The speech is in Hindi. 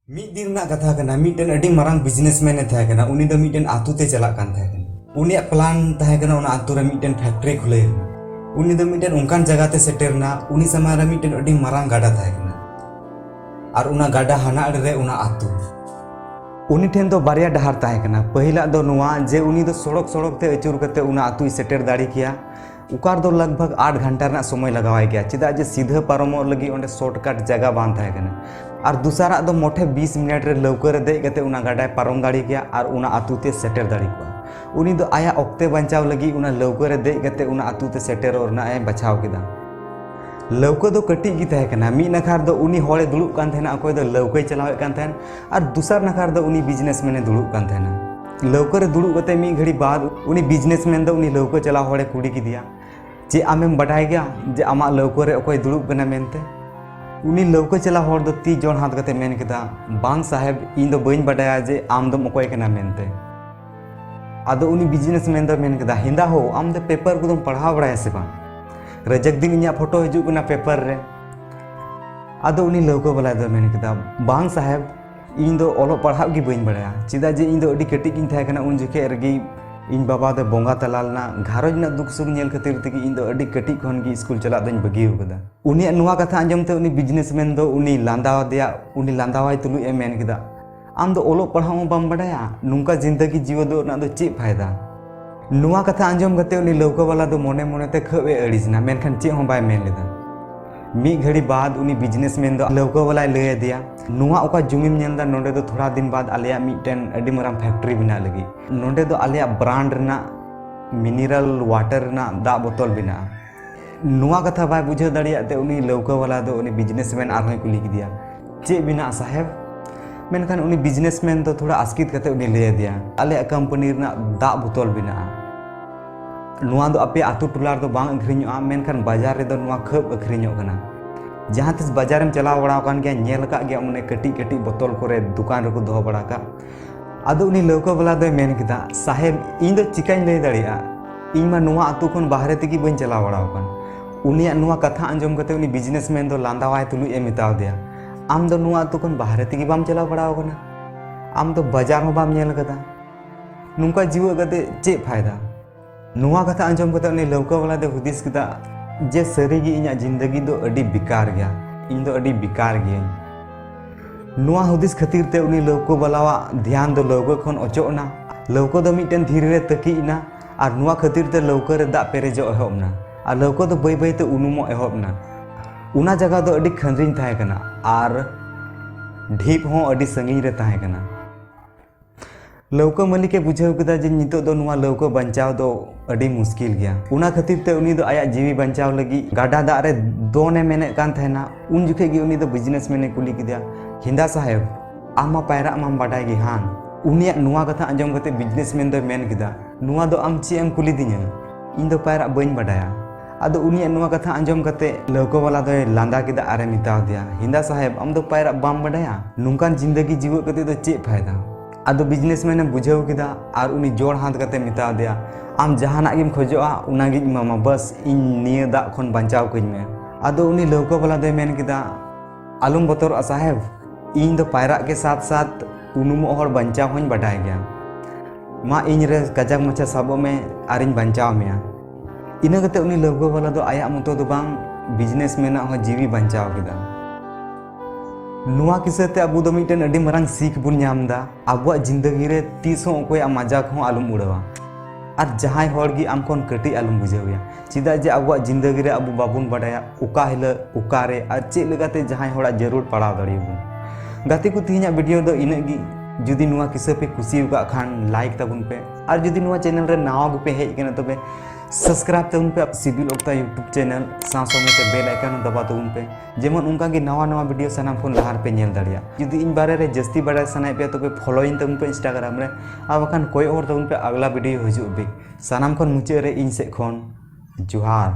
ᱢᱤᱫ ᱫᱤᱱ ᱨᱮᱱᱟᱜ ᱠᱟᱛᱷᱟ ᱠᱟᱱᱟ ᱢᱤᱫᱴᱮᱱ ᱟᱹᱰᱤ ᱢᱟᱨᱟᱝ ᱵᱤᱡᱽᱱᱮᱥᱢᱮᱱ ᱛᱟᱦᱮᱸ ᱠᱟᱱᱟ। ᱩᱱᱤ ᱫᱚ ᱢᱤᱫᱴᱮᱱ ᱟᱛᱳ ᱛᱮ ᱪᱟᱞᱟᱜ ᱠᱟᱱ ᱛᱟᱦᱮᱸ ᱠᱟᱱᱟ। ᱩᱱᱤᱭᱟᱜ ᱯᱞᱟᱱ ᱛᱟᱦᱮᱸ ᱠᱟᱱᱟ ᱚᱱᱟ ᱟᱛᱳ ᱨᱮ ᱢᱤᱫᱴᱮᱱ ᱯᱷᱮᱠᱴᱨᱤ ᱠᱷᱩᱞᱟᱹᱣ ᱮᱱᱟ। ᱩᱱᱤ ᱫᱚ ᱢᱤᱫᱴᱮᱱ ᱚᱱᱠᱟᱱ ᱡᱟᱭᱜᱟ ᱛᱮ ᱥᱮᱴᱮᱨᱱᱟ ᱩᱱᱤ ᱥᱟᱢᱟᱝ ᱨᱮ ᱢᱤᱫᱴᱮᱱ ᱟᱹᱰᱤ ᱢᱟᱨᱟᱝ ᱜᱟᱰᱟ ᱛᱟᱦᱮᱸ ᱠᱟᱱᱟ ᱟᱨ ᱚᱱᱟ ᱜᱟᱰᱟ ᱦᱟᱱᱟ ᱟᱲᱮ ᱨᱮ ᱚᱱᱟ ᱟᱛᱳ। उनी ठेन दो बारिया डहार ताहे कना पहिला दो नुआ जे उनी दो सड़क सड़क ते अचूर कते उना आतुई सेटेर दाड़ी किया उकार दो लगभग 8 घंटा रना समय लगावाय गया चेदा जे सीधा पारमो लगी ओंडे शॉर्टकट जगह बान ताहे कना और दूसरा दो मोठे 20 मिनट रे लौकर रे देज कते उना गाडाय पारम दाड़ी किया और उना आतु ते सेटेर दाड़ी कुआ उनी दो आया ऑक्ते बंचाव लगी उना लौकर रे देज कते उना आतु ते सेटेर ओरना ए बचाव किदा लौका दो कटी की तहे कना मी नखार दो उनी होड़े दुड़ुब कान थेना अकोय दो लौका चलावे कान थेन और दूसर नखार दो उनी बिजनेसमैन दुड़ुब कान थेना लौका रे दुड़ुब कते मी घड़ी बाद उनी बिजनेसमैन दो उनी लौका चला होड़े कुड़ी की दिया जे आमेम बडाय गया जे आमा लौका रे अकोय दुड़ुब कना मेनते उनी लौका चला होड़ दो ती जोन हाथ कते मेन केदा बांग साहेब इन दो बइन बडाया जे आम दो अकोय कना मेनते आदो उनी बिजनेसमैन दो मेन केदा हिंदा हो आम दो पेपर को दम पढ़ाव बडाया से बांग रजक दिन इन्या फोटो हजुना पेपर रे आदो उनी लौका वाला दो मेन केदा बांग साहेब इन दो ओलो पढ़ाव की बइन बडाया चिदा जे इन दो अडी कटी किन थाय कना उन जखे रगी इन बाबा दो बोंगा तलालना घारोज ना दुख सुख नेल खातिर तकी इन दो अडी कटी खन की स्कूल चला दोन बगियो कदा उनी नुवा कथा अंजमते उनी बिजनेसमैन दो उनी लांदावा दिया उनी लांदावाय तुलु ए मेन केदा आम दो ओलो पढ़ाव बम बडाया नुंका जिंदगी जीव दो ना दो चे फायदा नुआ कथा आंजम कते उनी लौका वाला दो मोने मोने ते खबे अड़िसना मेनखान चे हों बाय मेन लेदा मी घड़ी बाद उनी बिजनेसमैन दो लौका वाला लय दिया नुआ ओका जुमिम नेलदा नोंडे दो थोड़ा दिन बाद आलिया मिटन अडी मराम फैक्ट्री बिना लगी नोंडे दो आलिया ब्रांड रना मिनरल वाटर रना दा बोतल बिना नुआ कथा बाय बुझे दाड़िया ते उनी लौका वाला दो उनी बिजनेसमैन आरहों कुली की दिया चे बिना साहेब मेनखान उनी बिजनेसमैन तो थोड़ा आस्कित कते उनी लय दिया आले कंपनी रना दा बोतल बिना नुआ दो अपे आतु टुलार दो बांग अखरिñoa मेनखान बाजार रे दो नुआ खब अखरिñoग कना जहां तिस बाजार में चलाव बड़ा कान गया नेल का गया उन्हें कटी कटी बोतल करे दुकान रे को दो बड़ा का आदो उनी लौका वाला दो मेन किदा साहेब इन दो चिकाई लय दाड़िया इन मा नुआ आतु खन बाहरे तकी बइन चलाव बड़ा कान उनिया नुआ कथा अंजम कते उनी बिजनेसमैन दो लांदावाय तुलु ए मिताव दिया आम दो नुआ आतु खन बाहरे तकी बाम चलाव बड़ा कना आम दो बाजार हो बाम नेल कदा नुंका जीव कते चे फायदा नुआ कथा अंजम कते उनी लौका वाला दो हुदिस किदा जे सरीगी इन्या जिंदगी दो अडी बेकार गया इन दो अडी बेकार गया नुआ हुदिस खातिर ते उनी लौका वाला ध्यान दो लौका खन अचोना लौका दो मिटन धीरे रे तकीना और नुआ खातिर ते लौका रे दा पेरेजो एहबना और लौका दो बय बय ते उनुमो एहबना उना जगह दो अडी खंद्रिन थाहे कना और ढीप हो अडी संगी रे थाहे कना लौका मालिक के बुझाव कदा जे नितो दो नुआ लौका बंचाव दो अडी मुश्किल गया उना खातिर ते उनी दो आया जीवी बंचाव लगी गाडा दा रे दोने मेने कान थेना उन जुखे गी उनी दो बिजनेसमैन कुली किदा हिंदा साहेब आमा पायरा आम बाडाय गी हां उनिया नुआ कथा अंजम कते बिजनेसमैन दो मेन किदा नुआ दो आम चे एम कुली दिnya इन दो पायरा बइन बाडाया आदो उनिया नुआ कथा अंजम कते लौका वाला दो लांदा किदा आरे मिताव दिया हिंदा साहेब आम दो पायरा बाम बाडाया नुंकान जिंदगी जीव कते दो चे फायदा आदो बिजनेसमैन बुझाव किदा और उनी जोड़ हाथ कते मिताव दिया आम जहाना गिम खोजोआ उनागी इमामा बस इन निया दा खन बंचाव कइं में आदो उनी लौका वाला दो मेन किदा आलम बतर साहेब इन दो पायरा के साथ साथ उनुमो हर बंचाव हों बाडाय गया मा इन रे कजाक मचा साबो में आरिन बंचाव में इना कते उनी लौका वाला दो आया मतो दो बांग बिजनेसमैन हो जीवी बंचाव किदा नुआ किसते अबु दो मिटन अडी मरांग सीख बुन नामदा अबुआ जिंदगी रे तीस हो कोई मजाक हो आलम उड़ावा और जहां होड़ गी आम कोन कटी आलम बुझाविया चिदा जे अबुआ जिंदगी रे अबु बाबुन बाडाया उका हिला उकारे और चे लगाते जहां होड़ा जरूर पड़ाव दाड़ियबु गाती को तिहिना वीडियो दो इनगी जुदी नुआ किसे पे खुशी उका खान लाइक तबुन पे और जुदी नुआ चैनल रे नावा पे हेज केना तबे सब्सक्राइब तबुन पे सिविल ऑक्ता यूट्यूब चैनल सासो में ते बेल आइकन दबा तबुन पे जेमन उनका की नवा नवा वीडियो सानाम फोन लहार पे नेल दाड़िया जुदी इन बारे रे जस्ती बारे सनाय पे तबे फॉलो इन तबुन पे इंस्टाग्राम रे आ बखान कोई और तबुन पे अगला वीडियो हजू बे सानाम खन मुचे रे इन से खन जोहार।